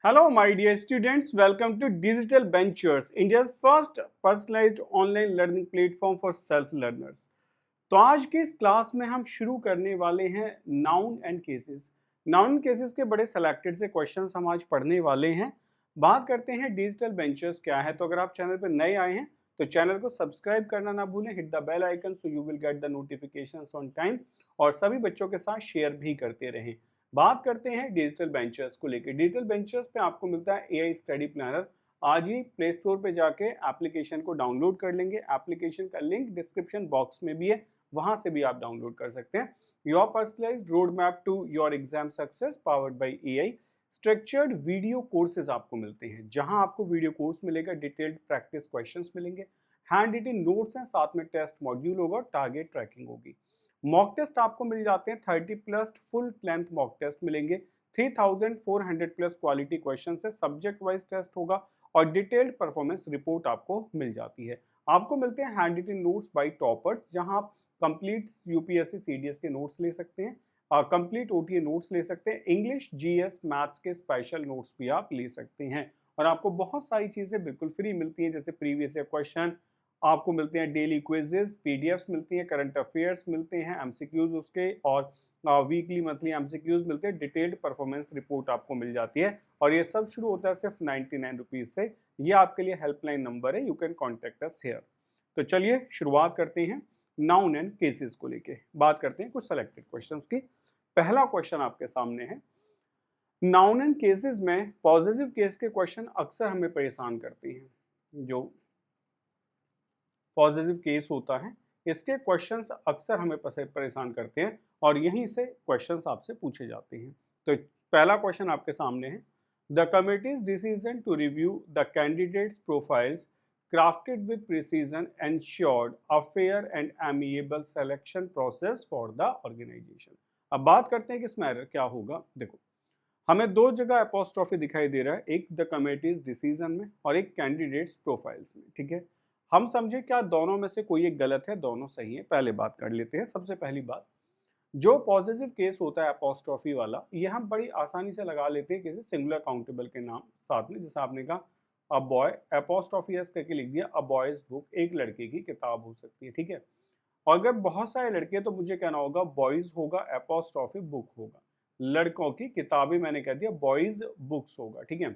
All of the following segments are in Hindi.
Hello, my dear students. Welcome to Digital Ventures, India's first personalized online learning platform for self learners. तो आज की इस क्लास में हम शुरू करने वाले हैं noun and cases. Noun cases के बड़े सेलेक्टेड से क्वेश्चंस हम आज पढ़ने वाले हैं। बात करते हैं डिजिटल वेंचर्स क्या है। तो अगर आप चैनल पर नए आए हैं तो चैनल को सब्सक्राइब करना ना भूलें, hit the bell icon so you will get the notifications on time और सभी बच्चों के साथ शेयर भी करते रहें। बात करते हैं डिजिटल वेंचर्स को लेकर। डिजिटल वेंचर्स पे आपको मिलता है एआई स्टडी प्लानर। आज ही प्ले स्टोर पे जाके एप्लीकेशन को डाउनलोड कर लेंगे। एप्लीकेशन का लिंक डिस्क्रिप्शन बॉक्स में भी है, वहां से भी आप डाउनलोड कर सकते हैं। Your personalised road map to your exam success powered by AI. Structured video courses आपको मिलते हैं, जहां आपको वीडियो कोर्स मिलेगा, डिटेल्ड प्रैक्टिस क्वेश्चंस मिलेंगे, हैंड रिटन नोट्स हैं, साथ में टेस्ट मॉड्यूल होगा और टारगेट ट्रैकिंग होगी। मॉक टेस्ट आपको मिल जाते हैं, 30+ फुल लेंथ मॉक टेस्ट मिलेंगे, 3400+ क्वालिटी क्वेश्चन है, सब्जेक्ट वाइज टेस्ट होगा और डिटेल्ड परफॉर्मेंस रिपोर्ट आपको मिल जाती है। आपको मिलते हैं hand written notes by toppers, जहां आप कंप्लीट यूपीएससी सीडीएस के नोट्स ले सकते हैं, कंप्लीट ओटीए नोट्स ले सकते हैं, इंग्लिश जीएस मैथ्स के स्पेशल नोट्स भी आप ले सकते हैं। और आपको बहुत सारी चीजें बिल्कुल फ्री मिलती हैं, जैसे प्रीवियस ईयर क्वेश्चन आपको मिलते हैं, डेली क्विजेस पीडीएफ्स मिलती हैं, करंट अफेयर्स मिलते हैं, एमसीक्यूज उसके, और वीकली मंथली एमसीक्यूज मिलते हैं, डिटेल्ड परफॉर्मेंस रिपोर्ट आपको मिल जाती है। और ये सब शुरू होता है सिर्फ 99 रुपीज से। ये आपके लिए हेल्पलाइन नंबर है, you can contact us here. तो चलिए शुरुआत करते हैं नाउन एंड केसेस को लेके। बात करते हैं कुछ सेलेक्टेड क्वेश्चंस की। पहला क्वेश्चन आपके सामने है, नाउन एंड केसेस में पॉजिटिव केस के क्वेश्चन अक्सर हमें परेशान करते हैं। जो पॉजिटिव केस होता है, इसके क्वेश्चंस अक्सर हमें परेशान करते हैं और यहीं से क्वेश्चंस आपसे पूछे जाते हैं। तो पहला क्वेश्चन आपके सामने है, the committee's decision to review the candidates profiles crafted with precision ensured a fair and amiable selection process for the organization। अब बात करते हैं कि इसमें एरर क्या होगा। देखो, हमें दो जगह अपोस्ट्रोफी दिखाई दे रहा है, एक द कमिटीज डिसीजन में और एक कैंडिडेट्स प्रोफाइल्स में। ठीक है, हम समझे क्या दोनों में से कोई एक गलत है, दोनों सही है। पहले बात कर लेते हैं। सबसे पहली बात, जो पॉजिटिव केस होता है अपोस्ट्रोफी वाला, ये हम बड़ी आसानी से लगा लेते हैं किसी सिंगुलर काउंटेबल के नाम साथ में। जैसे आपने कहा अ बॉय, अपोस्ट्रोफी एस करके लिख दिया, अ बॉयज बुक, एक लड़के की किताब हो सकती है। ठीक है, और अगर बहुत सारे लड़के हैं तो मुझे कहना होगा बॉयज होगा, अपोस्ट्रोफी बुक होगा। लड़कों की किताबें मैंने कह दिया बॉयज बुक्स होगा। ठीक है,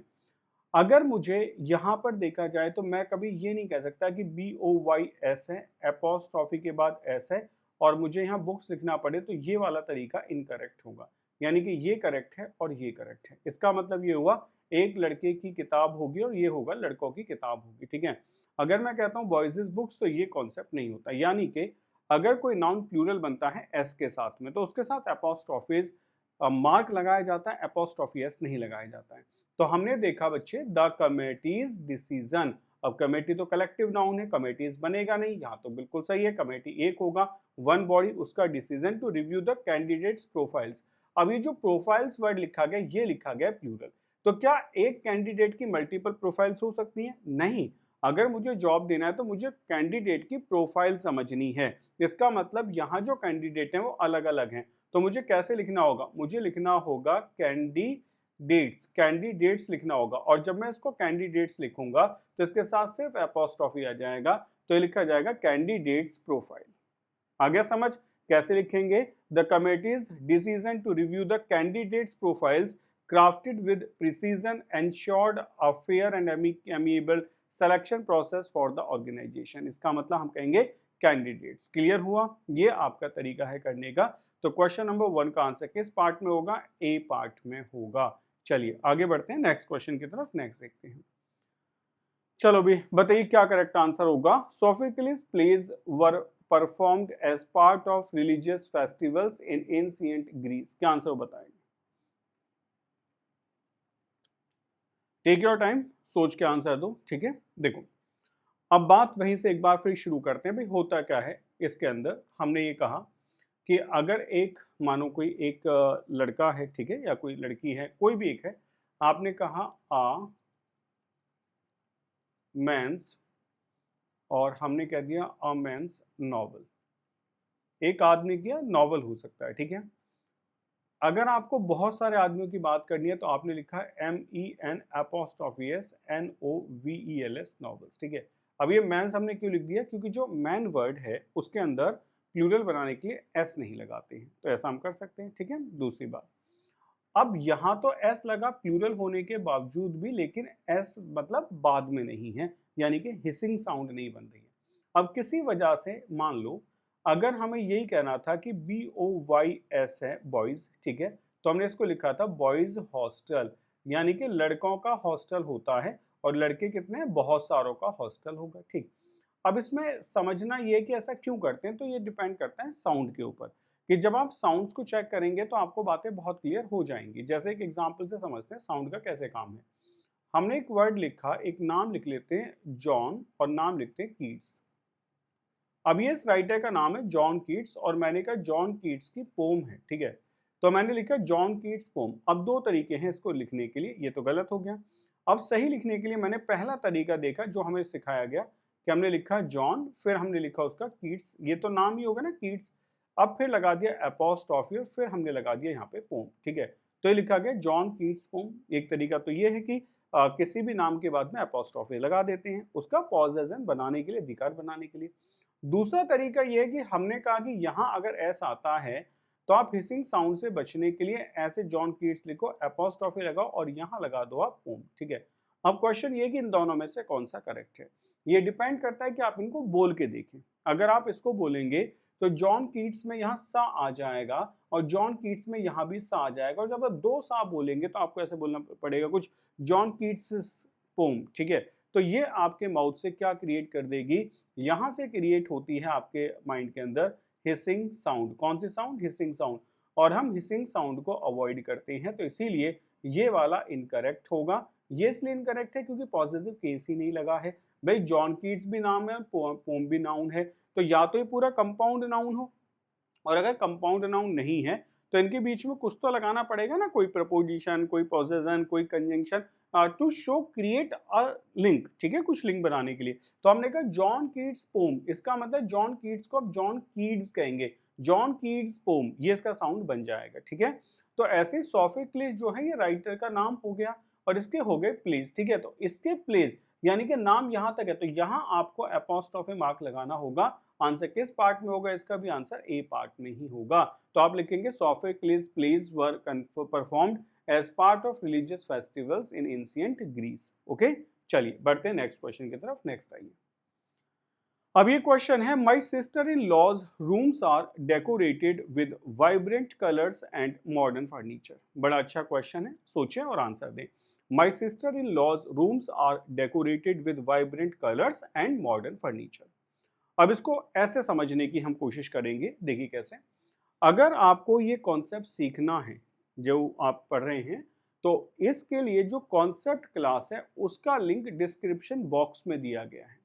अगर मुझे यहाँ पर देखा जाए तो मैं कभी ये नहीं कह सकता कि BOYS है, एपोस्ट्रॉफी के बाद एस है और मुझे यहाँ बुक्स लिखना पड़े, तो ये वाला तरीका इनकरेक्ट होगा। यानी कि ये करेक्ट है और ये करेक्ट है। इसका मतलब ये हुआ एक लड़के की किताब होगी और ये होगा लड़कों की किताब होगी। ठीक है, अगर मैं कहता हूँ बॉयज बुक्स तो ये कॉन्सेप्ट नहीं होता। यानी कि अगर कोई नाउन प्लूरल बनता है एस के साथ में तो उसके साथ एपोस्ट्रॉफीज मार्क लगाया जाता है, एपोस्ट्रॉफी एस नहीं लगाया जाता है। तो हमने देखा बच्चे द कमेटीज डिसीजन। अब कमेटी तो कलेक्टिव नाउन है, कमेटीज बनेगा नहीं, यहाँ तो बिल्कुल सही है, कमेटी एक होगा, वन बॉडी, उसका decision to review the candidates profiles. अब ये जो प्रोफाइल्स वर्ड लिखा गया, ये लिखा गया प्लूरल। तो क्या एक कैंडिडेट की मल्टीपल प्रोफाइल्स हो सकती हैं? नहीं। अगर मुझे जॉब देना है तो मुझे कैंडिडेट की प्रोफाइल समझनी है। इसका मतलब यहाँ जो कैंडिडेट हैं वो अलग अलग हैं। तो मुझे कैसे लिखना होगा? मुझे लिखना होगा कैंडिडेट्स लिखना होगा। और जब मैं इसको कैंडिडेट्स लिखूंगा तो इसके साथ सिर्फ एपोस्ट्रोफी आ जाएगा, तो ये लिखा जाएगा कैंडिडेट्स प्रोफाइल। आ गया समझ? कैसे लिखेंगे? The committee's decision to review the candidates profiles crafted with precision ensured a fair and amiable selection process for the organization। इसका मतलब हम कहेंगे कैंडिडेट्स। क्लियर हुआ? ये आपका तरीका है करने का। तो क्वेश्चन नंबर 1 का आंसर किस पार्ट में होगा? ए पार्ट में होगा। चलिए आगे बढ़ते हैं नेक्स्ट क्वेश्चन की तरफ। नेक्स्ट देखते हैं। चलो भी बताइए क्या करेक्ट आंसर होगा। Sophocles plays were performed as part of religious festivals in ancient Greece. क्या आंसर बताएंगे? टेक योर टाइम, सोच के आंसर दो। ठीक है, देखो अब बात वहीं से एक बार फिर शुरू करते हैं। भाई होता क्या है इसके अंदर, हमने ये कहा कि अगर एक मानो कोई एक लड़का है, ठीक है, या कोई लड़की है, कोई भी एक है, आपने कहा आ मेंस और हमने कह दिया अ मेंस नॉवल। एक आदमी किया नॉवल हो सकता है। ठीक है, अगर आपको बहुत सारे आदमियों की बात करनी है तो आपने लिखा है MEN'(NOVELS) नॉवेल्स, ठीक है। अब ये मैंस हमने क्यों लिख दिया, क्योंकि जो मैन वर्ड है उसके अंदर प्लूरल बनाने के लिए एस नहीं लगाते हैं, तो ऐसा हम कर सकते हैं, ठीक है। दूसरी बात, अब यहाँ तो एस लगा प्लूरल होने के बावजूद भी, लेकिन एस मतलब बाद में नहीं है, यानी कि हिसिंग साउंड नहीं बन रही है। अब किसी वजह से मान लो अगर हमें यही कहना था कि BOYS है बॉयज, ठीक है, तो हमने इसको लिखा था बॉयज हॉस्टल, यानी कि लड़कों का हॉस्टल होता है और लड़के कितने हैं, बहुत सारों का हॉस्टल होगा, ठीक। अब इसमें समझना ये है कि ऐसा क्यों करते हैं, तो ये डिपेंड करता है साउंड के ऊपर, कि जब आप साउंड्स को चेक करेंगे तो आपको बातें बहुत क्लियर हो जाएंगी। जैसे एक एग्जांपल से समझते हैं साउंड का कैसे काम है। हमने एक वर्ड लिखा, एक नाम लिख लेते हैं जॉन और नाम लिखते हैं कीट्स। अब ये इस राइटर का नाम है जॉन कीट्स और मैंने कहा जॉन कीट्स की पोम है, ठीक है, तो मैंने लिखा जॉन कीट्स पोम। अब दो तरीके हैं इसको लिखने के लिए, ये तो गलत हो गया। अब सही लिखने के लिए मैंने पहला तरीका देखा जो हमें सिखाया गया कि हमने लिखा जॉन, फिर हमने लिखा उसका कीट्स, ये तो नाम ही होगा ना कीट्स। अब फिर लगा दिया एपोस्ट्रोफी और फिर हमने लगा दिया यहाँ पे पोम, ठीक है, तो ये लिखा गया जॉन कीट्स पोम। एक तरीका तो ये है कि किसी भी नाम के बाद में एपोस्ट्रोफी लगा देते हैं, उसका पॉजेशन बनाने के लिए, अधिकार बनाने के लिए। दूसरा तरीका यह है कि हमने कहा कि यहाँ अगर एस आता है तो आप हिसिंग साउंड से बचने के लिए ऐसे जॉन कीट्स लिखो, एपोस्ट्रोफी लगाओ और यहाँ लगा दो आप पोम, ठीक है। अब क्वेश्चन ये कि इन दोनों में से कौन सा करेक्ट है, ये डिपेंड करता है कि आप इनको बोल के देखें। अगर आप इसको बोलेंगे तो जॉन कीट्स में यहाँ सा आ जाएगा और जॉन कीट्स में यहाँ भी सा आ जाएगा, और जब आप दो सा बोलेंगे तो आपको ऐसे बोलना पड़ेगा कुछ जॉन कीट्स पोम, ठीक है। तो ये आपके माउथ से क्या क्रिएट कर देगी, यहाँ से क्रिएट होती है आपके माइंड के अंदर हिसिंग साउंड। कौन सी साउंड, हिसिंग साउंड, और हम हिसिंग साउंड को अवॉइड करते हैं, तो इसीलिए ये वाला इनकरेक्ट होगा। ये इसलिए इनकरेक्ट है क्योंकि पॉजिटिव केस ही नहीं लगा है। भाई जॉन कीट्स भी नाम है और पोम भी नाउन है, तो या तो ये पूरा कंपाउंड नाउन हो, और अगर कंपाउंड नाउन नहीं है तो इनके बीच में कुछ तो लगाना पड़ेगा ना, कोई प्रपोजिशन, कोई पोजेशन, कोई conjunction to show create a link, ठीक है, कुछ लिंक बनाने के लिए। तो हमने कहा जॉन कीट्स पोम, इसका मतलब जॉन कीट्स को अब जॉन कीट्स कहेंगे, जॉन कीट्स पोम, ये इसका साउंड बन जाएगा, ठीक है। तो ऐसे सोफोक्लिस जो है ये राइटर का नाम हो गया और इसके हो गए प्लेस, ठीक है। तो इसके प्लेस यानी कि नाम यहां तक है, तो यहां आपको अपोस्ट्रोफी मार्क लगाना होगा। आंसर किस पार्ट में होगा, इसका भी आंसर ए पार्ट में ही होगा। तो आप लिखेंगे Sophocles plays were performed as part of religious festivals in ancient Greece. Okay, चलिए बढ़ते हैं नेक्स्ट क्वेश्चन की तरफ। नेक्स्ट आइए, अब ये क्वेश्चन है, my sister in laws rooms are decorated with vibrant colours and modern furniture. बड़ा अच्छा क्वेश्चन है, सोचें और आंसर दें। My sister in laws rooms are decorated with vibrant colours and modern furniture. अब इसको ऐसे समझने की हम कोशिश करेंगे, देखिए कैसे। अगर आपको ये कॉन्सेप्ट सीखना है जो आप पढ़ रहे हैं, तो इसके लिए जो कॉन्सेप्ट क्लास है उसका लिंक डिस्क्रिप्शन बॉक्स में दिया गया है।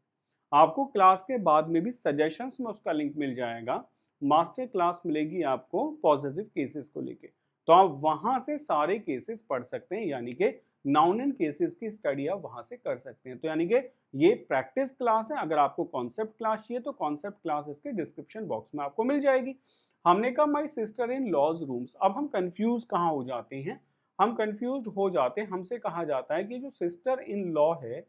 आपको क्लास के बाद में भी सजेशंस में उसका लिंक मिल जाएगा। मास्टर क्लास मिलेगी आपको पॉजिटिव केसेस को लेके, तो आप वहां से सारे केसेस पढ़ सकते हैं, यानी कि नाउन एंड केसेस की स्टडी आप वहां से कर सकते हैं। तो यानी कि ये प्रैक्टिस क्लास है। अगर आपको कॉन्सेप्ट क्लास चाहिए तो कॉन्सेप्ट क्लास इसके डिस्क्रिप्शन बॉक्स में आपको मिल जाएगी। हमने कहा my sister in laws rooms. अब हम कंफ्यूज कहाँ हो जाते हैं, हम कंफ्यूज हो जाते हैं, हमसे कहा जाता है कि जो सिस्टर इन लॉ है,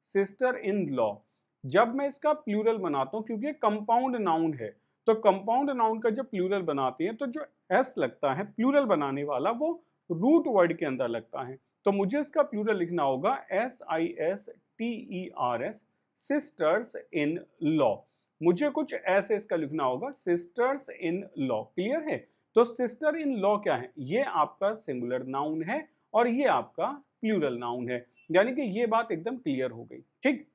सिस्टर इन लॉ, जब मैं इसका प्लूरल बनाता हूं, क्योंकि कंपाउंड नाउन है, तो कंपाउंड नाउन का जब प्लूरल बनाते हैं तो जो एस लगता है प्लूरल बनाने वाला, वो रूट वर्ड के अंदर लगता है। तो मुझे इसका प्लूरल लिखना होगा SISTERS, सिस्टर्स इन लॉ। मुझे कुछ ऐसे इसका लिखना होगा, सिस्टर्स इन लॉ। क्लियर है? तो सिस्टर इन लॉ क्या है, ये आपका सिंगुलर नाउन है और ये आपका प्लूरल नाउन है, यानी कि ये बात एकदम क्लियर हो गई, ठीक,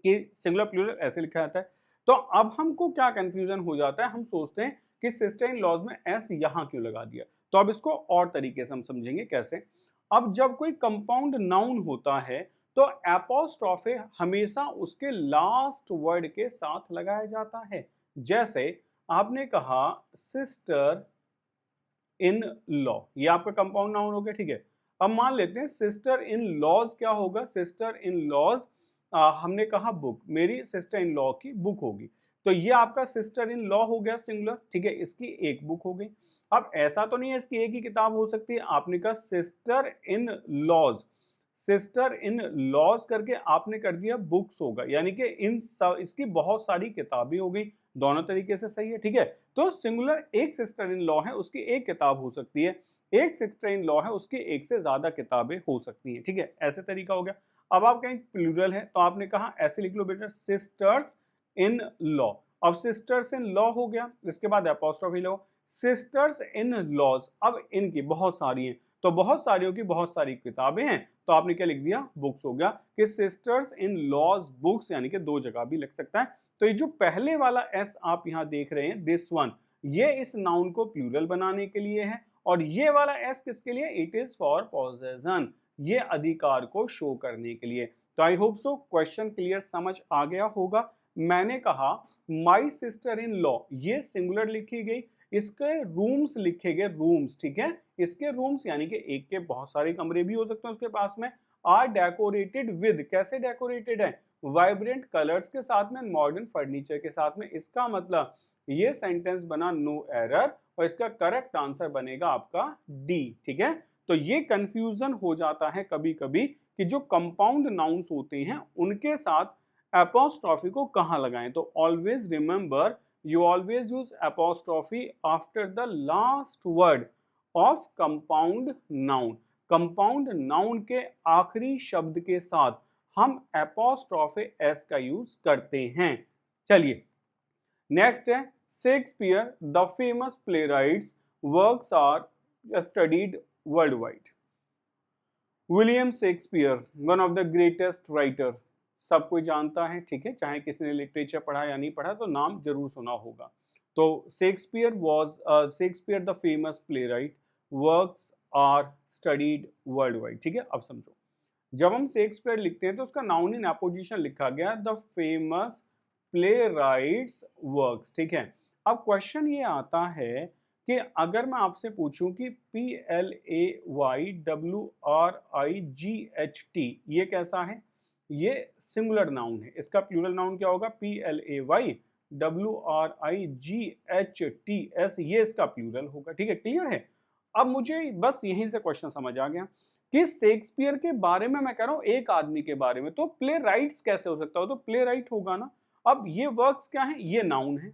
कि सिंगुलर प्लूरल ऐसे लिखा जाता है। तो अब हमको क्या कंफ्यूजन हो जाता है, हम सोचते हैं कि सिस्टर इन लॉज में एस यहां क्यों लगा दिया। तो अब इसको और तरीके से हम समझेंगे कैसे। अब जब कोई कंपाउंड नाउन होता है तो एपोस्ट्रोफे हमेशा उसके लास्ट वर्ड के साथ लगाया जाता है। जैसे आपने कहा सिस्टर इन लॉ, ये आपका कंपाउंड नाउन हो गया, ठीक है। अब मान लेते हैं सिस्टर इन लॉज क्या होगा, सिस्टर इन लॉज हमने कहा बुक, मेरी सिस्टर इन लॉ की बुक होगी, तो ये आपका सिस्टर इन लॉ हो गया सिंगुलर, ठीक है, इसकी एक बुक हो गई। अब ऐसा तो नहीं है इसकी एक ही किताब हो सकती है, आपने कहा sister in laws, sister in laws करके आपने कर दिया बुक्स होगा, यानी कि इन सब इसकी बहुत सारी किताबें हो गई, दोनों तरीके से सही है, ठीक है। तो सिंगुलर एक सिस्टर इन लॉ है उसकी एक किताब हो सकती है, एक सिस्टर इन लॉ है उसकी एक से ज्यादा किताबें हो सकती हैं, ठीक है, ऐसे तरीका हो गया। अब आप कहें प्लूरल है तो आपने कहा ऐसे लिख लो बेटा सिस्टर्स इन लॉ। अब सिस्टर्स इन लॉ हो गया, इसके बाद एपोस्ट्रोफी लो, सिस्टर्स इन लॉज, अब इनकी बहुत सारी हैं, तो बहुत सारियों की बहुत सारी किताबें हैं, तो आपने क्या लिख दिया बुक्स हो गया, कि सिस्टर्स इन लॉज बुक्स, यानी कि दो जगह भी लिख सकता है। तो ये जो पहले वाला एस आप यहां देख रहे हैं दिस वन, ये इस नाउन को प्लूरल बनाने के लिए है, और ये वाला एस किसके लिए, इट इज फॉर पोजेशन, ये अधिकार को शो करने के लिए। तो I hope so question clear समझ आ गया होगा। मैंने कहा माई सिस्टर इन लॉ, ये सिंगुलर लिखी गई, इसके रूम्स लिखे गए रूम्स, ठीक है, इसके रूम्स यानी कि एक के बहुत सारे कमरे भी हो सकते हैं उसके पास में, आर डेकोरेटेड विद, कैसे डेकोरेटेड है, वाइब्रेंट कलर्स के साथ में, मॉडर्न फर्नीचर के साथ में। इसका मतलब ये सेंटेंस बना नो एरर, और इसका करेक्ट आंसर बनेगा आपका डी, ठीक है। तो ये कंफ्यूजन हो जाता है कभी कभी कि जो कंपाउंड नाउन्स होते हैं उनके साथ एपोस्ट्रॉफी को कहाँ लगाएं, तो always remember you always use apostrophe after the last word of compound noun, compound noun के आखिरी शब्द के साथ हम apostrophe s का यूज करते हैं। चलिए नेक्स्ट है Shakespeare the famous playwright's works are studied world wide. William Shakespeare one of the greatest writer, सब कोई जानता है, ठीक है, चाहे किसी ने लिटरेचर पढ़ा या नहीं पढ़ा तो नाम जरूर सुना होगा। तो Shakespeare was Shakespeare the famous playwright works are studied world wide, ठीक है। अब समझो जब हम शेक्सपियर लिखते हैं तो उसका नाउन इन अपोजिशन लिखा गया द फेमस प्लेराइट्स वर्क्स, ठीक है। अब क्वेश्चन ये आता है कि अगर मैं आपसे पूछूं कि PLAYWRIGHT ये कैसा है, ये सिंगुलर नाउन है, इसका प्लूरल नाउन क्या होगा, PLAYWRIGHTS, ये इसका प्लूरल होगा, ठीक है, क्लियर है। अब मुझे बस यहीं से क्वेश्चन समझ आ गया कि शेक्सपियर के बारे में मैं कह रहा हूं एक आदमी के बारे में, तो प्ले राइट्स कैसे हो सकता हो, तो प्ले राइट होगा ना। अब ये वर्क्स क्या है, ये नाउन है,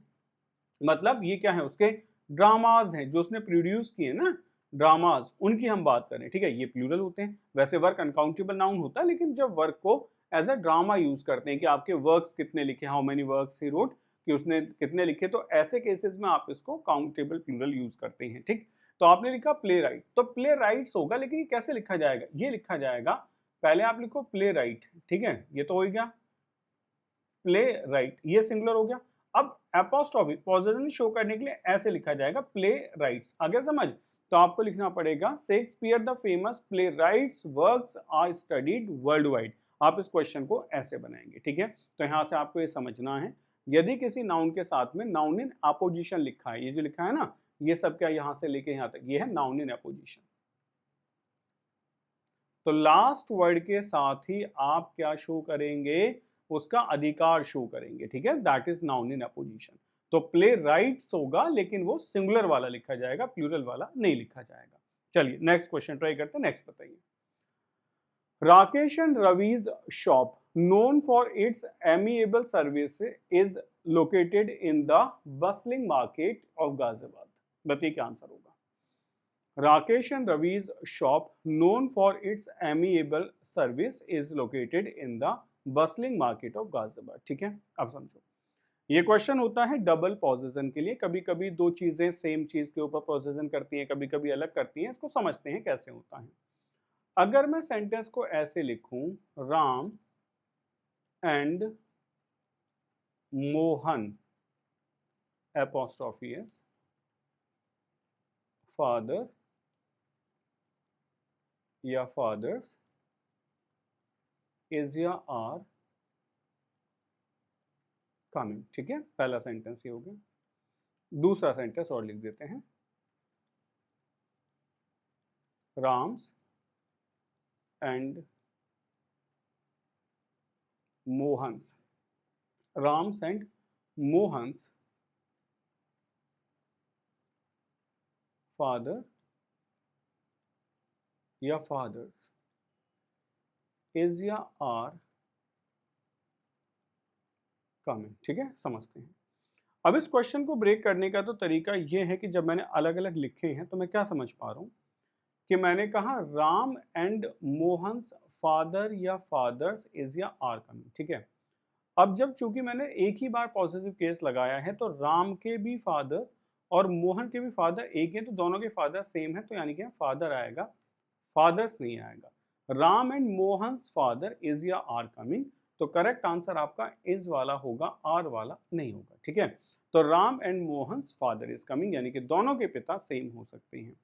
मतलब ये क्या है उसके ड्रामाज हैं जो उसने प्रोड्यूस किए ना, ड्रामाज उनकी हम बात करें, ठीक है, ये प्लूरल होते हैं। वैसे वर्क अनकाउंटेबल नाउन होता है, लेकिन जब वर्क को एज अ ड्रामा यूज करते हैं कि आपके वर्क्स कितने लिखे, how many works he wrote, कि उसने कितने लिखे, तो ऐसे केसेस में आप इसको काउंटेबल प्लूरल यूज करते हैं, ठीक। तो आपने लिखा प्ले राइट, तो प्ले राइट्स होगा, लेकिन ये कैसे लिखा जाएगा, ये लिखा जाएगा, पहले आप लिखो प्ले राइट, ठीक है, ये तो हो गया प्ले राइट, ये सिंगुलर हो गया। अब एपोस्ट्रोफी पोजेशन शो करने के लिए ऐसे लिखा जाएगा प्ले राइट्स, आगे समझ। तो आपको लिखना पड़ेगा Shakespeare the famous playwright's works are studied world wide, आप इस क्वेश्चन को ऐसे बनाएंगे, ठीक है। तो यहां से आपको ये समझना है यदि किसी नाउन के साथ में नाउन इन अपोजिशन लिखा है, ये जो लिखा है ना, ये सब क्या यहां से लेके यहां तक ये है नाउन इन अपोजिशन, तो लास्ट वर्ड के साथ ही आप क्या शो करेंगे, उसका अधिकार शो करेंगे, ठीक है, that is noun in opposition. तो प्ले राइट्स होगा, लेकिन वो सिंगुलर वाला लिखा जाएगा, प्लूरल वाला नहीं लिखा जाएगा। चलिए नेक्स्ट क्वेश्चन ट्राई करते हैं, नेक्स्ट बताइए। Rakesh and Ravi's shop known for its amiable service is located in the bustling market of Ghaziabad, बताइए क्या आंसर होगा। Rakesh and Ravi's shop, known for its amiable service, is located in the bustling market of Ghaziabad, ठीक है। अब समझो ये क्वेश्चन होता है डबल पोजीशन के लिए, कभी कभी दो चीजें सेम चीज के ऊपर पोजीशन करती हैं, कभी कभी अलग करती हैं, इसको समझते हैं कैसे होता है। अगर मैं सेंटेंस को ऐसे लिखूं, Ram and Mohan apostrophe S father या फादर्स इज या आर कमिंग, ठीक है, पहला सेंटेंस ये हो गया। दूसरा सेंटेंस और लिख देते हैं, Ram's and Mohan's, Ram's and Mohan's father या फादर्स इज या आर कमिंग। ठीक है, समझते हैं। अब इस क्वेश्चन को ब्रेक करने का तो तरीका ये है कि जब मैंने अलग अलग लिखे हैं तो मैं क्या समझ पा रहा हूं कि मैंने कहा राम एंड मोहन्स फादर या फादर्स इज या आर कमिंग। ठीक है, अब जब चूंकि मैंने एक ही बार पॉजिटिव केस लगाया है तो राम के भी फादर और मोहन के भी फादर एक हैं, तो दोनों के फादर सेम है, तो यानी कि फादर आएगा, फादर्स नहीं आएगा। Ram and Mohan's father is या आर कमिंग, तो करेक्ट आंसर आपका इज वाला होगा, आर वाला नहीं होगा। ठीक है, तो Ram and Mohan's father is coming, यानी कि दोनों के पिता सेम हो सकते हैं।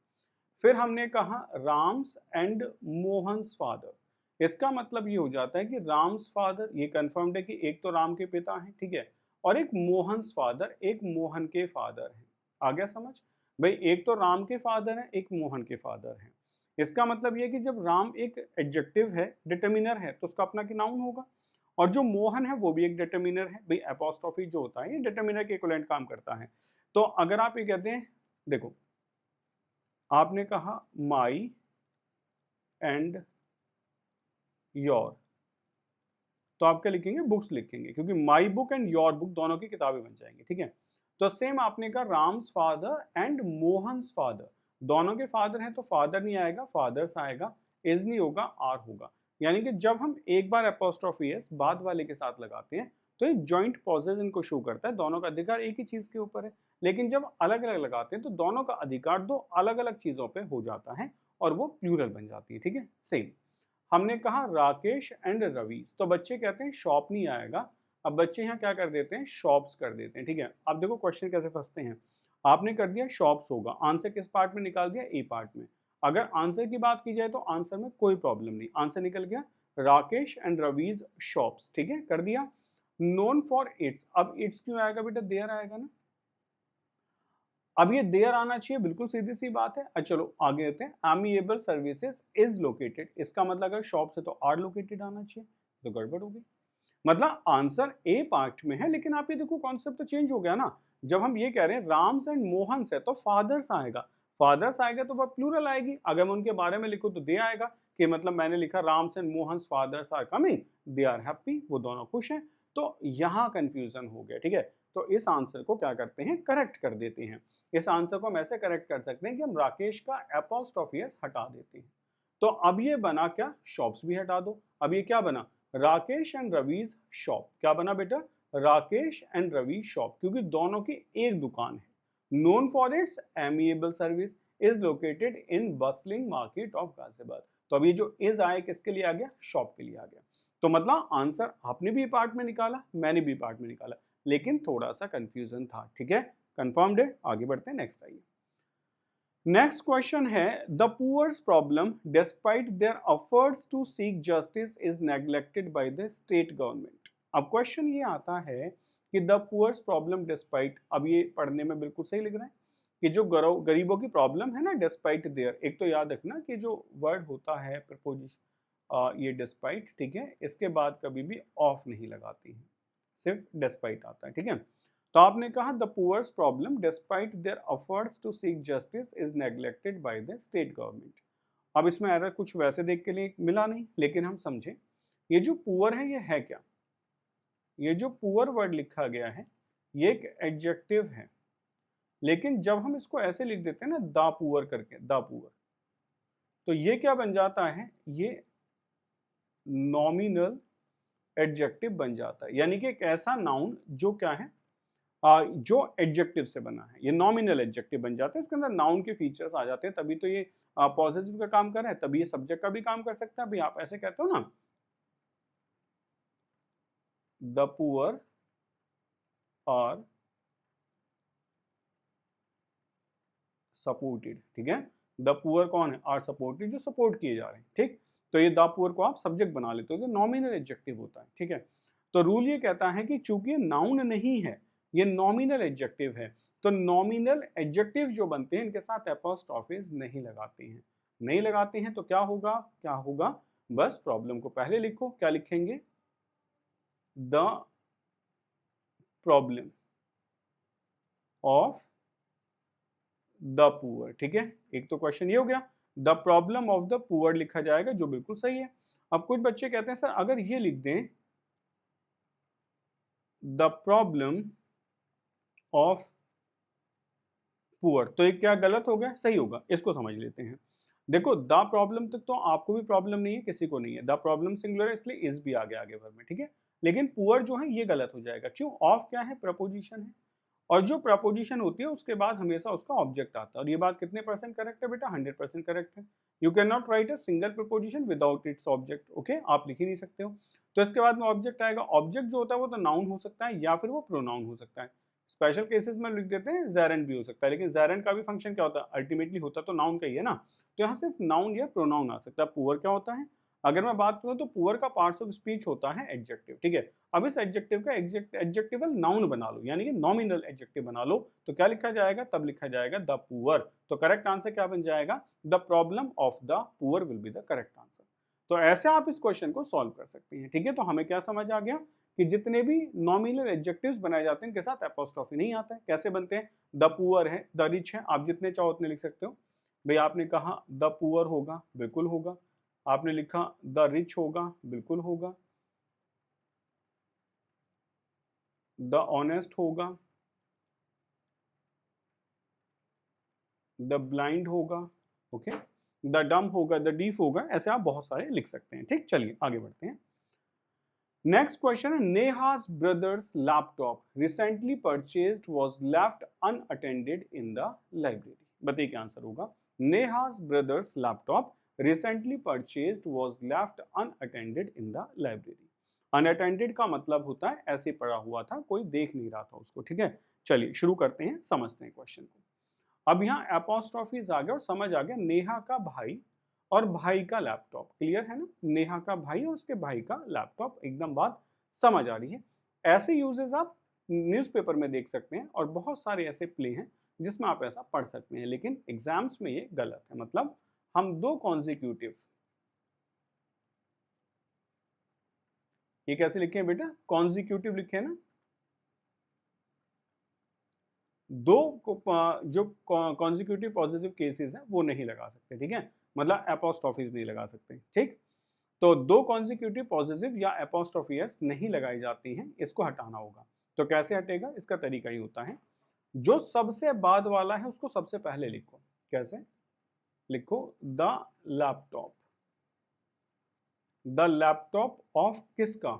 फिर हमने कहा राम्स एंड मोहन्स फादर, इसका मतलब ये हो जाता है कि राम्स फादर, ये कंफर्म्ड है कि एक तो राम के पिता हैं, ठीक है, और एक मोहन्स फादर, एक मोहन के फादर हैं। आ गया समझ भाई, एक तो राम के फादर हैं, एक मोहन के फादर हैं। इसका मतलब ये कि जब राम एक एडजेक्टिव है, डिटर्मिनर है, तो उसका अपना नाउन होगा, और जो मोहन है वो भी एक डिटर्मिनर है। भाई एपोस्ट्रोफी जो होता है ये डिटर्मिनर के इक्विवेलेंट काम करता है। तो अगर आप ये कहते हैं, देखो आपने कहा माई एंड योर, तो आप क्या लिखेंगे, बुक्स लिखेंगे, क्योंकि my book and your book दोनों की किताबें बन जाएंगी। ठीक है, तो सेम आपने कहा Ram's father and Mohan's father, दोनों के फादर हैं तो फादर नहीं आएगा, फादर्स आएगा, इज नहीं होगा, आर होगा। यानी कि जब हम एक बार एपोस्ट्रोफी एस बाद वाले के साथ लगाते हैं तो ये जॉइंट पॉजेज इनको शो करता है, दोनों का अधिकार एक ही चीज के ऊपर है। लेकिन जब अलग अलग लगाते हैं तो दोनों का अधिकार दो अलग अलग चीजों पे हो जाता है और वो प्लूरल बन जाती है। ठीक है, सेम हमने कहा राकेश एंड रवीश, तो बच्चे कहते हैं शॉप नहीं आएगा, अब बच्चे यहाँ क्या कर देते हैं, शॉप्स कर देते हैं। ठीक है, अब देखो क्वेश्चन कैसे फंसते हैं। आपने कर दिया शॉप्स होगा, आंसर किस पार्ट में निकाल दिया, ए पार्ट में। अगर आंसर की बात की जाए तो आंसर में कोई प्रॉब्लम नहीं, आंसर निकल गया राकेश एंड रवीज शॉप्स। ठीक है, कर दिया। नोन फॉर इट्स, अब इट्स क्यों आएगा बेटा, देयर आएगा ना, अब ये देयर आना चाहिए, बिल्कुल सीधी सी बात है। अच्छा चलो आगे आते हैं, एमिएबल सर्विसेज इज लोकेटेड, इसका मतलब अगर शॉप से तो आर लोकेटेड आना चाहिए, तो गड़बड़ हो गई। मतलब आंसर ए पार्ट में है, लेकिन आप ये देखो कॉन्सेप्ट तो चेंज हो गया ना। जब हम ये कह रहे हैं राम्स एंड मोहन्स है तो फादर्स आएगा, फादर्स आएगा तो वह प्लूरल आएगी। अगर मैं उनके बारे में लिखूं तो दे आएगा, कि मतलब मैंने लिखा Ram's and Mohan's fathers are coming, they are happy, वो दोनों खुश हैं। तो यहाँ कंफ्यूजन हो गया। ठीक है, तो इस आंसर को क्या करते हैं, करेक्ट कर देते हैं। इस आंसर को हम ऐसे करेक्ट कर सकते हैं कि हम राकेश का एपोस्ट्रोफी एस हटा देते हैं। तो अब ये बना क्या, शॉप्स भी हटा दो, अब ये क्या बना, राकेश एंड रवीज शॉप। क्या बना बेटा, राकेश एंड रवि शॉप, क्योंकि दोनों की एक दुकान है। Known for its amiable service is located in bustling market of Ghaziabad. तो अब ये जो इज आए किसके लिए आ गया, शॉप के लिए आ गया। तो मतलब आंसर आपने भी पार्ट में निकाला, मैंने भी पार्ट में निकाला, लेकिन थोड़ा सा कंफ्यूजन था। ठीक है, कंफर्म्ड है, आगे बढ़ते हैं, नेक्स्ट आइए। नेक्स्ट क्वेश्चन है, the poor's problem despite their efforts to seek justice is neglected by the state government. अब क्वेश्चन ये आता है कि द पुअर्स प्रॉब्लम डिस्पाइट, अब ये पढ़ने में बिल्कुल सही लिख रहे हैं कि जो गरीबों की प्रॉब्लम है ना, डिस्पाइट देयर, एक तो याद रखना कि जो वर्ड होता है प्रपोजिशन ये डिस्पाइट, ठीक है, इसके बाद कभी भी ऑफ नहीं लगाती है, सिर्फ डिस्पाइट आता है। ठीक है, तो आपने कहा the poor's problem despite their efforts to seek justice is neglected by the state government. अब इसमें एरर कुछ वैसे देख के लिए मिला नहीं, लेकिन हम समझें ये जो पुअर है ये है क्या, ये जो पुअर वर्ड लिखा गया है ये एक एडजेक्टिव है, लेकिन जब हम इसको ऐसे लिख देते हैं ना दा पुअर करके, दा पुअर, तो ये क्या बन जाता है, ये नॉमिनल एडजेक्टिव बन जाता है, यानी कि एक ऐसा नाउन जो क्या है, जो एडजेक्टिव से बना है, ये नॉमिनल एडजेक्टिव बन जाता है, इसके अंदर नाउन के फीचर्स आ जाते हैं, तभी तो ये पॉजिटिव का काम कर रहा है, तभी ये सब्जेक्ट का भी काम कर सकता है। अभी आप ऐसे कहते हो ना, द पुअर आर सपोर्टेड, ठीक है, द पुअर कौन है, आर सपोर्टेड, जो सपोर्ट किए जा रहे हैं। ठीक, तो ये द पुअर को आप सब्जेक्ट बना लेते हो, तो नॉमिनल एडजेक्टिव होता है। ठीक है, तो रूल ये कहता है कि चूंकि नाउन नहीं है, ये नॉमिनल एडजेक्टिव है, तो नॉमिनल एडजेक्टिव जो बनते हैं इनके साथ एपोस्ट्रोफिस नहीं लगाते हैं, नहीं लगाते हैं तो क्या होगा, क्या होगा, बस प्रॉब्लम को पहले लिखो, क्या लिखेंगे, the problem of the poor, ठीक है। एक तो क्वेश्चन ये हो गया, the problem of the poor लिखा जाएगा, जो बिल्कुल सही है। अब कुछ बच्चे कहते हैं सर अगर ये लिख दें द प्रॉब्लम ऑफ पुअर, तो ये क्या गलत हो गया, सही होगा, इसको समझ लेते हैं। देखो द प्रॉब्लम तक तो आपको भी प्रॉब्लम नहीं है, किसी को नहीं है, द प्रॉब्लम सिंगुलर है इसलिए इज भी आ गया आगे वर्ब में, ठीक है। लेकिन पुअर जो है ये गलत हो जाएगा, क्यों, ऑफ क्या है, प्रपोजिशन है, और जो प्रपोजिशन होती है उसके बाद हमेशा उसका ऑब्जेक्ट आता है, और ये बात कितने परसेंट करेक्ट है बेटा, 100% करेक्ट है। You can not right a single preposition without its object, okay, आप लिख ही नहीं सकते हो। तो इसके बाद में ऑब्जेक्ट आएगा, ऑब्जेक्ट जो होता है वो तो नाउन हो सकता है या फिर वो प्रोनाउन हो सकता है। स्पेशल केसेस में लिख देते हैं ज़ेरेंट भी हो सकता है, लेकिन ज़ेरेंट का भी फंक्शन क्या होता है, अल्टीमेटली होता तो नाउन का ही है ना। तो यहाँ सिर्फ नाउन या प्रोनाउन आ सकता है। पुअर क्या होता है, अगर मैं बात करूँ तो पुअर का पार्ट्स ऑफ स्पीच होता है एडजेक्टिव, ठीक है। अब इस एडजेक्टिव का एडजेक्टिवल नाउन बना लो, यानी कि नॉमिनल एडजेक्टिव बना लो, तो क्या लिखा जाएगा, तब लिखा जाएगा द पुअर। तो करेक्ट आंसर क्या बन जाएगा, the problem of the poor will be the correct answer. तो ऐसे आप इस क्वेश्चन को सॉल्व कर सकते हैं, ठीक है। तो हमें क्या समझ आ गया कि जितने भी नॉमिनल एडजेक्टिव्स बनाए जाते हैं इनके साथ एपोस्ट्रोफी नहीं आता है। कैसे बनते हैं, द पुअर है, द रिच है, आप जितने चाहो उतने लिख सकते हो। भाई आपने कहा द पुअर होगा, बिल्कुल होगा। आपने लिखा द रिच होगा, बिल्कुल होगा। द ऑनेस्ट होगा, द ब्लाइंड होगा, ओके, द डम होगा, द डीफ होगा, ऐसे आप बहुत सारे लिख सकते हैं, ठीक। चलिए आगे बढ़ते हैं। नेक्स्ट क्वेश्चन है, Neha's brother's laptop recently purchased was left unattended in the library. बताइए क्या आंसर होगा। Neha's brother's laptop recently purchased was left unattended in the library. Unattended का मतलब होता है ऐसे पड़ा हुआ था, कोई देख नहीं रहा था उसको, ठीक है। चलिए शुरू करते हैं, समझते हैं क्वेश्चन को। अब यहाँ एपोस्ट्रोफीज आ गया और समझ आ गया, नेहा का भाई और भाई का लैपटॉप, क्लियर है ना, नेहा का भाई और उसके भाई का लैपटॉप, एकदम बात समझ आ रही है। ऐसे यूजेस आप न्यूज़पेपर में देख सकते हैं और बहुत सारे ऐसे प्ले हैं जिसमें आप ऐसा पढ़ सकते हैं, लेकिन एग्जाम्स में ये गलत है। मतलब हम दो कॉन्जिक्यूटिव, ये कैसे लिखे हैं बेटा, कॉन्जिक्यूटिव लिखे हैं ना, दो जो कॉन्जिक्यूटिव पॉजिटिव केसेस हैं वो नहीं लगा सकते, ठीक है। मतलब एपोस्ट्रोफीज नहीं लगा सकते, ठीक। तो दो कॉन्जिक्यूटिव पॉजिटिव या एपोस्ट्रोफियस नहीं लगाई जाती हैं, इसको हटाना होगा। तो कैसे हटेगा, इसका तरीका ही होता है, जो सबसे बाद वाला है उसको सबसे पहले लिखो। कैसे लिखो, the laptop, the laptop off किसका,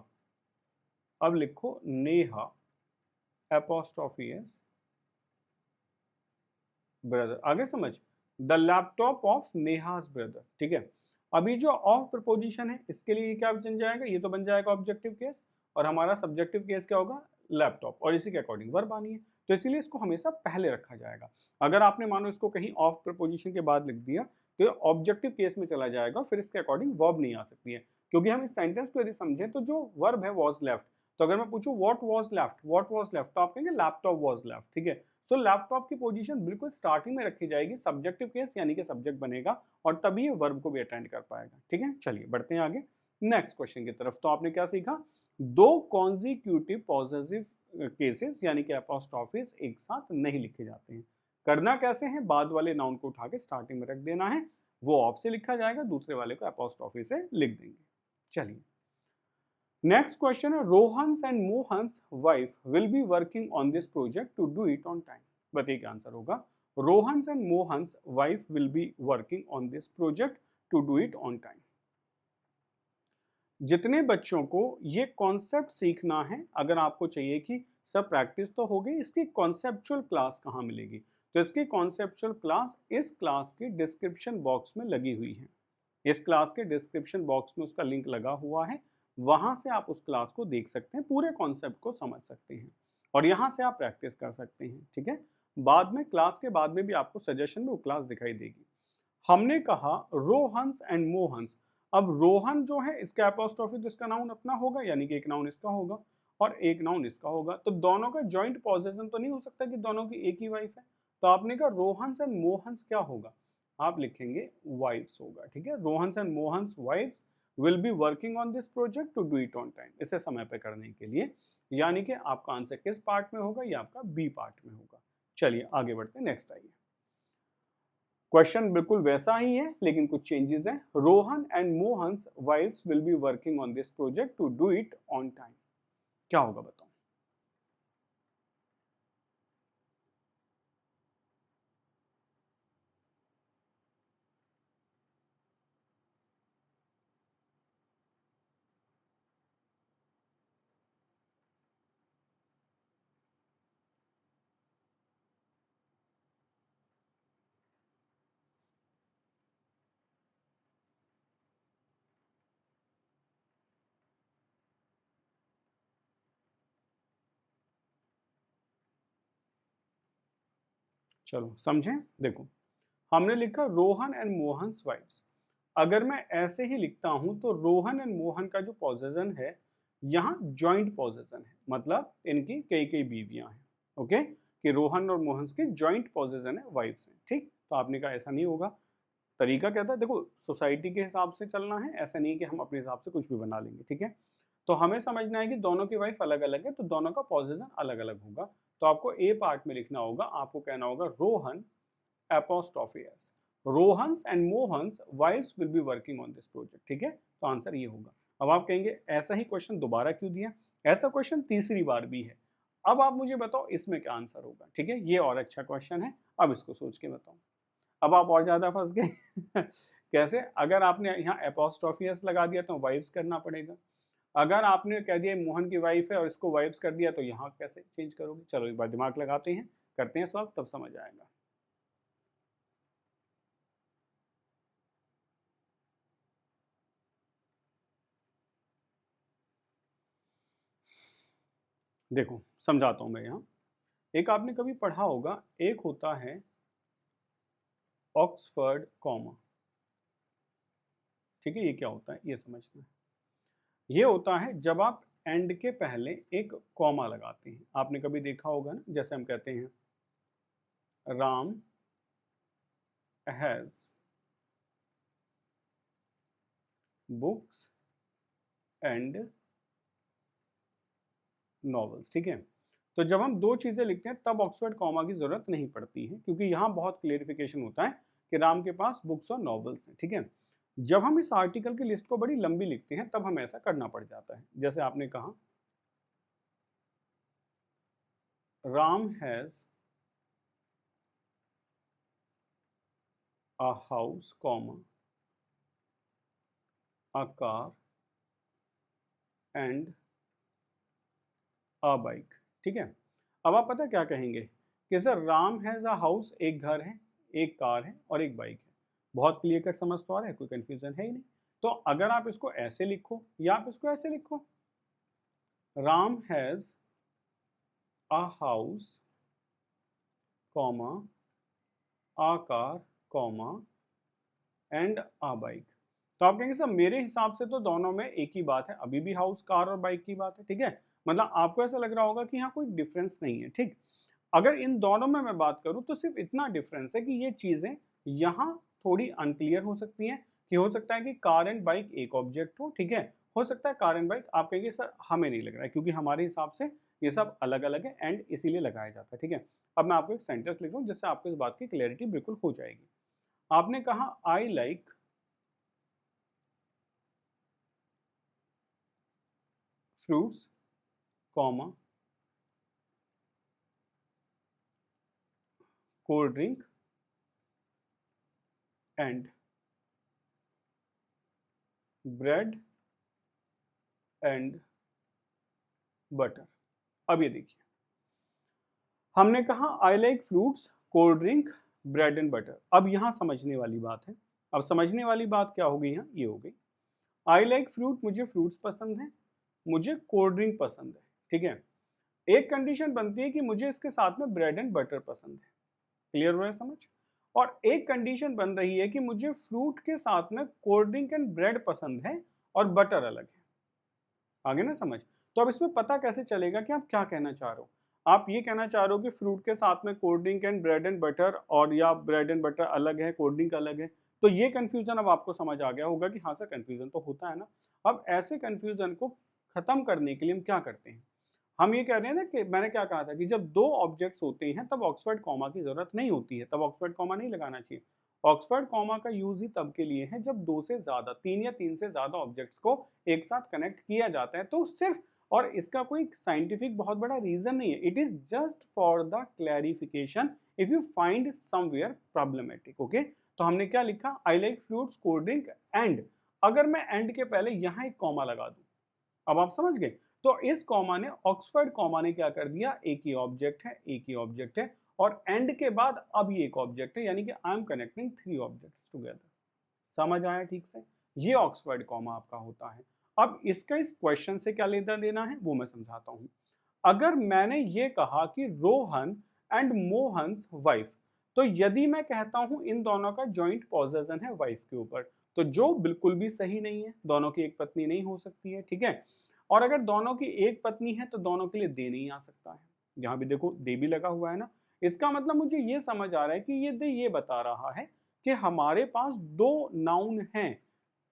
अब लिखो नेहा एपोस्ट्रोफियस ब्रदर, आगे समझ, the laptop off Neha's brother, ठीक है। अभी जो ऑफ प्रपोजिशन है इसके लिए क्या बन जाएगा, ये तो बन जाएगा ऑब्जेक्टिव केस, और हमारा सब्जेक्टिव केस क्या होगा, लैपटॉप, और इसी के अकॉर्डिंग वर्ब आनी है। तो इसीलिए इसको हमेशा पहले रखा जाएगा। अगर आपने मानो इसको कहीं ऑफ प्रपोजिशन के बाद लिख दिया तो ये ऑब्जेक्टिव केस में चला जाएगा, फिर इसके अकॉर्डिंग वर्ब नहीं आ सकती है। क्योंकि हम इस सेंटेंस को यदि समझें तो जो वर्ब है वॉज लेफ्ट, तो अगर मैं पूछूं what was left, what was left, तो आप कहेंगे लैपटॉप वाज लेफ्ट, ठीक है। सो लैपटॉप की पोजीशन बिल्कुल स्टार्टिंग में रखी जाएगी, सब्जेक्टिव केस यानी कि सब्जेक्ट बनेगा, और तभी ये वर्ब को भी अटेंड कर पाएगा, ठीक है। चलिए बढ़ते हैं आगे नेक्स्ट क्वेश्चन की तरफ। तो आपने क्या सीखा, दो कॉन्जिक्यूटिव पॉसेसिव केसेस यानी कि अपोस्ट्रोफिस एक साथ नहीं लिखे जाते हैं। करना कैसे है, बाद वाले नाउन को उठा के स्टार्टिंग में रख देना है, वो ऑफ से लिखा जाएगा, दूसरे वाले को अपोस्ट्रोफी से लिख देंगे। चलिए नेक्स्ट क्वेश्चन है, Rohan's and Mohan's wife will be working on this project to do it on time. बताइए क्या आंसर होगा। Rohan's and Mohan's wife will be working on this project to do it on time. जितने बच्चों को ये कॉन्सेप्ट सीखना है, अगर आपको चाहिए कि सब प्रैक्टिस तो हो गई, इसकी कॉन्सेप्चुअल क्लास कहाँ मिलेगी, तो इसकी कॉन्सेप्चुअल क्लास इस क्लास के डिस्क्रिप्शन बॉक्स में लगी हुई है। इस क्लास के डिस्क्रिप्शन बॉक्स में उसका लिंक लगा हुआ है, वहां से आप उस क्लास को देख सकते हैं, पूरे कॉन्सेप्ट को समझ सकते हैं, और यहां से आप प्रैक्टिस कर सकते हैं, ठीक है। बाद में क्लास के बाद में भी आपको सजेशन में वो क्लास दिखाई देगी। हमने कहा रोहन्स एंड मोहन्स, अब रोहन जो है इसका एपोस्ट्रोफी तो इसका नाउन अपना होगा, यानी कि एक नाउन इसका होगा और एक नाउन इसका होगा, तो दोनों का जॉइंट पॉजिशन तो नहीं हो सकता कि दोनों की एक ही वाइफ है। तो आपने कहा रोहन्स एंड मोहन्स क्या होगा, आप लिखेंगे वाइफ्स होगा, ठीक है। Rohan's and Mohan's wife's will be working on this project to do it on time, इसे समय पे करने के लिए, यानी कि आपका आंसर किस पार्ट में होगा, ये आपका बी पार्ट में होगा। चलिए आगे बढ़ते हैं, नेक्स्ट आइए। क्वेश्चन बिल्कुल वैसा ही है लेकिन कुछ चेंजेस हैं। Rohan and Mohan's wife's will be working on this project to do it on time. क्या होगा बताओ? चलो समझें। देखो, हमने लिखा रोहन एंड मोहन्स वाइफ्स। अगर मैं ऐसे ही लिखता हूं तो रोहन एंड मोहन का जो पोजेशन है यहाँ जॉइंट पोजेशन है, मतलब इनकी कई कई बीवियां हैं। ओके, कि रोहन और मोहन की जॉइंट पोजेशन है, वाइफ्स हैं। ठीक, तो आपने कहा ऐसा नहीं होगा। तरीका क्या था? देखो, सोसाइटी के हिसाब से चलना है, ऐसा नहीं कि हम अपने हिसाब से कुछ भी बना लेंगे। ठीक है, तो हमें समझना है कि दोनों की वाइफ अलग अलग है, तो दोनों का पोजीशन अलग अलग होगा। तो आपको ए पार्ट में लिखना होगा, आपको कहना होगा Rohan apostrophe s, Rohan's and Mohan's wife's will be working on this project. ठीक है, तो आंसर ये होगा। अब आप कहेंगे ऐसा ही क्वेश्चन दोबारा क्यों दिया? ऐसा क्वेश्चन तीसरी बार भी है। अब आप मुझे बताओ इसमें क्या आंसर होगा। ठीक है, ये और अच्छा क्वेश्चन है, अब इसको सोच के बताओ। अब आप और ज्यादा फंस गए। कैसे? अगर आपने यहाँ एपोस्ट्रोफी एस लगा दिया तो वाइफ्स करना पड़ेगा। अगर आपने कह दिया मोहन की वाइफ है और इसको वाइफ्स कर दिया तो यहाँ कैसे चेंज करोगे? चलो एक बार दिमाग लगाते हैं, करते हैं सॉल्व, तब समझ आएगा। देखो समझाता हूं मैं यहाँ। एक आपने कभी पढ़ा होगा, एक होता है ऑक्सफर्ड कॉमा। ठीक है, ये क्या होता है ये समझना है। ये होता है जब आप एंड के पहले एक कॉमा लगाते हैं। आपने कभी देखा होगा ना, जैसे हम कहते हैं Ram has books and novels. ठीक है, तो जब हम दो चीजें लिखते हैं तब ऑक्सफर्ड कॉमा की जरूरत नहीं पड़ती है, क्योंकि यहाँ बहुत क्लियरिफिकेशन होता है कि राम के पास बुक्स और नॉवेल्स हैं। ठीक है, जब हम इस आर्टिकल की लिस्ट को बड़ी लंबी लिखते हैं तब हमें ऐसा करना पड़ जाता है। जैसे आपने कहा Ram has a house comma a car and a bike. ठीक है, अब आप पता क्या कहेंगे कि sir Ram has a house, एक घर है, एक कार है और एक बाइक है। बहुत क्लियर कट समझ तो आ रहा है, कोई कंफ्यूजन है ही नहीं। तो अगर आप इसको ऐसे लिखो या आप इसको ऐसे लिखो, Ram has a house comma a car comma and a bike. तो आप कहेंगे सर मेरे हिसाब से तो दोनों में एक ही बात है, अभी भी हाउस कार और बाइक की बात है। ठीक है, मतलब आपको ऐसा लग रहा होगा कि यहाँ कोई डिफरेंस नहीं है। ठीक, अगर इन दोनों में मैं बात करूं तो सिर्फ इतना डिफरेंस है कि ये चीजें यहाँ थोड़ी अनक्लियर हो सकती हैं, कि हो सकता है कि कार एंड बाइक एक ऑब्जेक्ट हो। ठीक है, हो सकता है कार एंड बाइक, आप कहेंगे सर हमें नहीं लग रहा है क्योंकि हमारे हिसाब से ये सब अलग अलग है एंड इसीलिए लगाया जाता है। ठीक है, अब मैं आपको एक सेंटेंस लिख रहा हूँ जिससे आपको इस बात की क्लैरिटी बिल्कुल हो जाएगी। आपने कहा I like fruits comma cold drink and bread and butter. अब ये देखिए, हमने कहा I like fruits cold drink bread and butter. अब यहाँ समझने वाली बात है। अब समझने वाली बात क्या हो गई? यहाँ ये हो गई, आई लाइक फ्रूट, मुझे फ्रूट्स पसंद है, मुझे कोल्ड ड्रिंक पसंद है। ठीक है, एक कंडीशन बनती है कि मुझे इसके साथ में ब्रेड एंड बटर पसंद है। क्लियर हुआ है समझ? और एक कंडीशन बन रही है कि मुझे फ्रूट के साथ में कोल्ड ड्रिंक एंड ब्रेड पसंद है और बटर अलग है। आगे ना समझ? तो अब इसमें पता कैसे चलेगा कि आप क्या कहना चाह रहे हो? आप ये कहना चाह रहे हो कि फ्रूट के साथ में cold drink and bread and butter, और या ब्रेड एंड बटर अलग है, कोल्ड ड्रिंक अलग है। तो ये कंफ्यूजन अब आपको समझ आ गया होगा कि हाँ सर कंफ्यूजन तो होता है ना। अब ऐसे कंफ्यूजन को खत्म करने के लिए हम क्या करते हैं? हम ये कह रहे हैं ना कि मैंने क्या कहा था कि जब दो ऑब्जेक्ट्स होते हैं तब ऑक्सफर्ड कॉमा की जरूरत नहीं होती है, तब ऑक्सफर्ड कॉमा नहीं लगाना चाहिए। ऑक्सफर्ड कॉमा का यूज ही तब के लिए है जब 2 से ज्यादा, 3 या 3 से ज्यादा ऑब्जेक्ट्स को एक साथ कनेक्ट किया जाता है। तो सिर्फ, और इसका कोई साइंटिफिक बहुत बड़ा रीजन नहीं है, it is just for the clarification if you find somewhere problematic. Okay, तो हमने क्या लिखा, I like fruits, cold drink and, अगर मैं एंड के पहले यहां एक कॉमा लगा दूं, अब आप समझ गए। तो इस कॉमा ने, ऑक्सफर्ड कॉमा ने क्या कर दिया, एक ही ऑब्जेक्ट है, एक ही ऑब्जेक्ट है, और एंड के बाद अब ये एक ऑब्जेक्ट है, यानी कि I am connecting 3 objects together. समझ आया ठीक से? ये ऑक्सफर्ड कॉमा आपका होता है। अब इसका इस क्वेश्चन से क्या लेना देना है वो मैं समझाता हूं। अगर मैंने ये कहा कि रोहन एंड मोहन्स वाइफ, तो यदि मैं कहता हूं इन दोनों का जॉइंट पॉजेशन है वाइफ के ऊपर, तो जो बिल्कुल भी सही नहीं है, दोनों की एक पत्नी नहीं हो सकती है, ठीक है। और अगर दोनों की एक पत्नी है तो दोनों के लिए दे नहीं आ सकता है। यहाँ भी देखो दे भी लगा हुआ है ना, इसका मतलब मुझे ये समझ आ रहा है कि ये दे ये बता रहा है कि हमारे पास 2 नाउन हैं।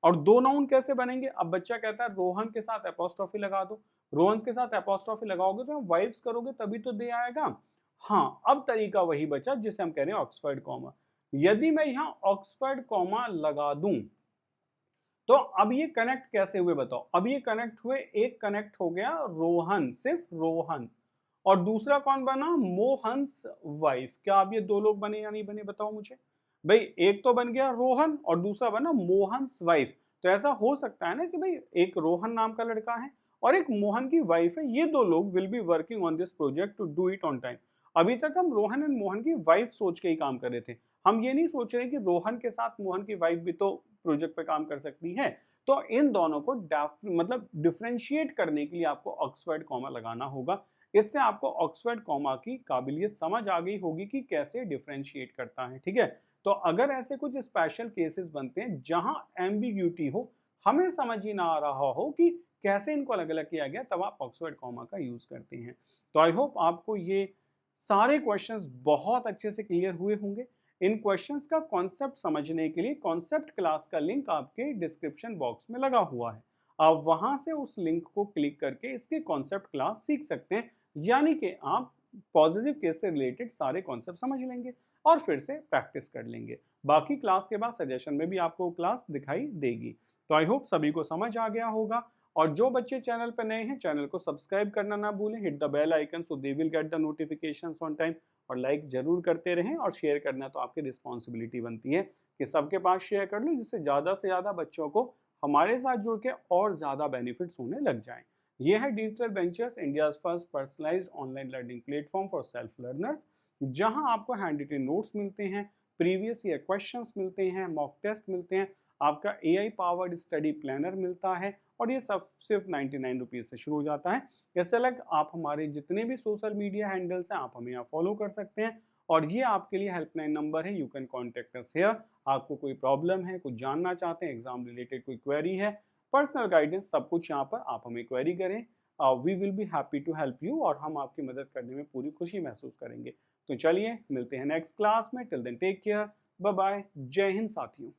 और 2 नाउन कैसे बनेंगे, अब बच्चा कहता है रोहन के साथ एपोस्ट्रोफी लगा दो, रोहन के साथ एपोस्ट्रोफी लगाओगे तो वाइफ्स करोगे तभी तो दे आएगा। हाँ, अब तरीका वही बचा जिसे हम कह रहे हैं ऑक्सफर्ड कॉमा। यदि मैं यहाँ ऑक्सफर्ड कॉमा लगा दूं तो अब ये कनेक्ट कैसे हुए बताओ, अब ये कनेक्ट हुए, एक कनेक्ट हो गया रोहन, सिर्फ रोहन, और दूसरा कौन बना, मोहन्स वाइफ। क्या अब ये 2 लोग बने या नहीं बने बताओ मुझे भाई, एक तो बन गया रोहन और दूसरा बना मोहन्स वाइफ। तो ऐसा हो सकता है ना कि भाई एक रोहन नाम का लड़का है और एक मोहन की वाइफ है, ये 2 लोग will be working on this project to do it on time. अभी तक हम रोहन एंड मोहन की वाइफ सोच के ही काम कर रहे थे, हम ये नहीं सोच रहे कि रोहन के साथ मोहन की वाइफ भी तो प्रोजेक्ट पे काम कर सकती है। तो इन दोनों को मतलब डिफरेंशिएट करने के लिए आपको ऑक्सफर्ड कॉमा लगाना होगा। इससे आपको ऑक्सफर्ड कॉमा की काबिलियत समझ आ गई होगी कि कैसे डिफरेंशिएट करता है, ठीक है। तो अगर ऐसे कुछ स्पेशल केसेस बनते हैं जहां एम्बिग्यूटी हो, हमें समझ ही ना आ रहा हो कि कैसे इनको अलग अलग किया गया, तब आप ऑक्सफर्ड कॉमा का यूज करते हैं। तो आई होप आपको ये सारे क्वेश्चंस बहुत अच्छे से क्लियर हुए होंगे। इन क्वेश्चंस का कॉन्सेप्ट समझने के लिए कॉन्सेप्ट क्लास का लिंक आपके डिस्क्रिप्शन बॉक्स में लगा हुआ है, आप वहां से उस लिंक को क्लिक करके इसके कॉन्सेप्ट क्लास सीख सकते हैं, यानी कि आप पॉजिटिव केस से रिलेटेड सारे कॉन्सेप्ट समझ लेंगे और फिर से प्रैक्टिस कर लेंगे। बाकी क्लास के बाद सजेशन में भी आपको क्लास दिखाई देगी। तो आई होप सभी को समझ आ गया होगा, और जो बच्चे चैनल पर नए हैं चैनल को सब्सक्राइब करना ना भूलें, hit the bell icon so they will get the notifications on time, और लाइक जरूर करते रहें, और शेयर करना तो आपकी रिस्पॉन्सिबिलिटी बनती है कि सबके पास शेयर कर लो, जिससे ज़्यादा से ज़्यादा बच्चों को हमारे साथ जुड़ के और ज़्यादा बेनिफिट्स होने लग जाएं। ये है digital ventures, India first personalised online learning platform for self learners, जहां आपको हैंड रिटन नोट्स मिलते हैं, प्रीवियस ईयर क्वेश्चंस मिलते हैं, मॉक टेस्ट मिलते हैं, आपका AI पावर्ड स्टडी प्लानर मिलता है, और ये सब सिर्फ 99 रुपीज़ से शुरू हो जाता है। इससे अलग आप हमारे जितने भी सोशल मीडिया हैंडल्स हैं आप हमें यहाँ फॉलो कर सकते हैं, और ये आपके लिए हेल्पलाइन नंबर है, you can contact us here. आपको कोई प्रॉब्लम है, कुछ जानना चाहते हैं, एग्जाम रिलेटेड कोई क्वेरी है, पर्सनल गाइडेंस, सब कुछ यहाँ पर आप हमें क्वेरी करें, we will be happy to help you, और हम आपकी मदद करने में पूरी खुशी महसूस करेंगे। तो चलिए मिलते हैं नेक्स्ट क्लास में, till then take care, bye bye, जय हिंद साथियों।